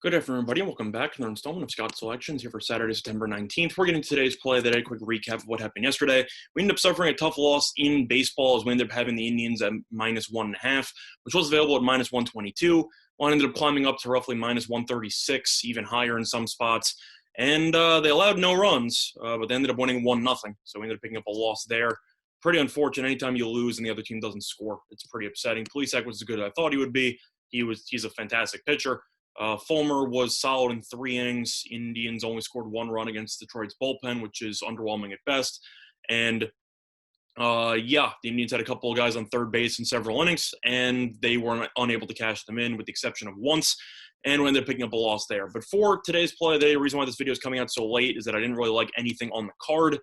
Good afternoon, everybody, and welcome back to another installment of Scott's Selections here for Saturday, September 19th. We're getting today's play of the day, a quick recap of what happened yesterday. We ended up suffering a tough loss in baseball as we ended up having the Indians at -1.5, which was available at -122. One ended up climbing up to roughly -136, even higher in some spots. And they allowed no runs, but they ended up winning 1-0. So we ended up picking up a loss there. Pretty unfortunate. Anytime you lose and the other team doesn't score, it's pretty upsetting. Plesac was as good as I thought he would be. He's a fantastic pitcher. Fulmer was solid in 3 innings. Indians only scored 1 run against Detroit's bullpen, which is underwhelming at best. And the Indians had a couple of guys on third base in several innings, and they were unable to cash them in with the exception of once, and we ended up picking up a loss there. But for today's play of the day, the reason why this video is coming out so late is that I didn't really like anything on the card.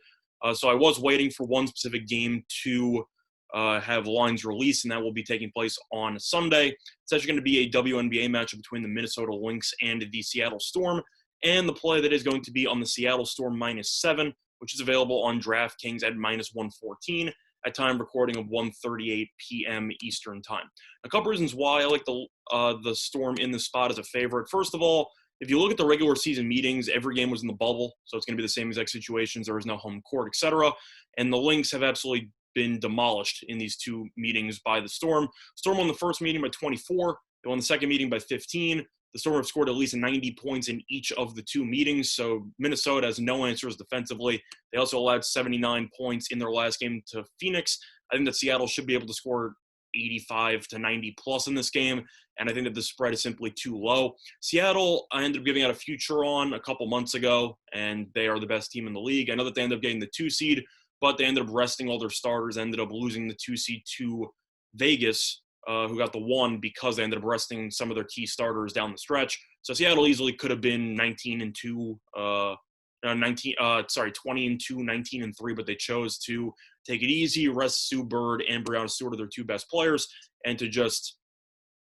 So I was waiting for one specific game to have lines released, and that will be taking place on Sunday. It's actually going to be a WNBA matchup between the Minnesota Lynx and the Seattle Storm, and the play that is going to be on the Seattle Storm -7, which is available on DraftKings at -114 at time recording of 1:38 p.m. Eastern Time. A couple reasons why I like the Storm in this spot as a favorite. First of all, if you look at the regular season meetings, every game was in the bubble, so it's going to be the same exact situations. There is no home court, etc. And the Lynx have absolutely been demolished in these 2 meetings by the Storm. Storm won the first meeting by 24. They won the second meeting by 15. The Storm have scored at least 90 points in each of the 2 meetings, so Minnesota has no answers defensively. They also allowed 79 points in their last game to Phoenix. I think that Seattle should be able to score 85 to 90 plus in this game, and I think that the spread is simply too low. Seattle, I ended up giving out a future on a couple months ago, and they are the best team in the league. I know that they ended up getting the 2 seed, but they ended up resting all their starters, ended up losing the 2 seed to Vegas, who got the 1 because they ended up resting some of their key starters down the stretch. So Seattle easily could have been 19-2, 20-2, 19-3, but they chose to take it easy, rest Sue Bird and Breanna Stewart are their 2 best players, and to just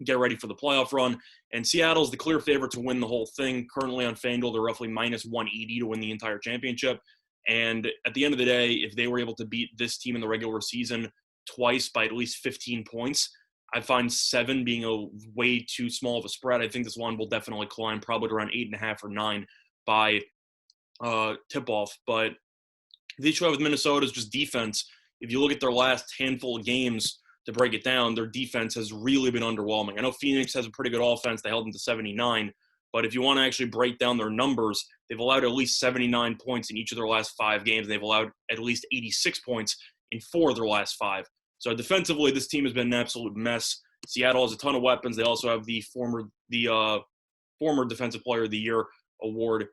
get ready for the playoff run. And Seattle's the clear favorite to win the whole thing. Currently on FanDuel, they're roughly -180 to win the entire championship. And at the end of the day, if they were able to beat this team in the regular season twice by at least 15 points, I find 7 being a way too small of a spread. I think this line will definitely climb probably around 8.5 or 9 by tip-off. But the issue I have with Minnesota is just defense. If you look at their last handful of games, to break it down, their defense has really been underwhelming. I know Phoenix has a pretty good offense. They held them to 79. But if you want to actually break down their numbers, they've allowed at least 79 points in each of their last 5 games. And they've allowed at least 86 points in 4 of their last 5. So defensively, this team has been an absolute mess. Seattle has a ton of weapons. They also have the former Defensive Player of the Year award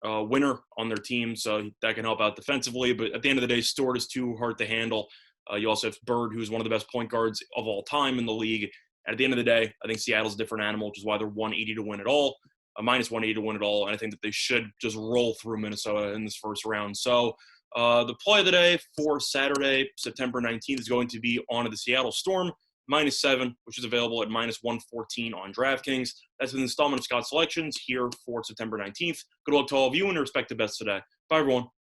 winner on their team, so that can help out defensively. But at the end of the day, Stewart is too hard to handle. You also have Bird, who's one of the best point guards of all time in the league. And at the end of the day, I think Seattle's a different animal, which is why they're 180 to win it all. -180 to win it all, and I think that they should just roll through Minnesota in this first round. So the play of the day for Saturday, September 19th, is going to be on the Seattle Storm, -7, which is available at -114 on DraftKings. That's been the installment of Scott's Selections here for September 19th. Good luck to all of you and your respective bets today. Bye, everyone.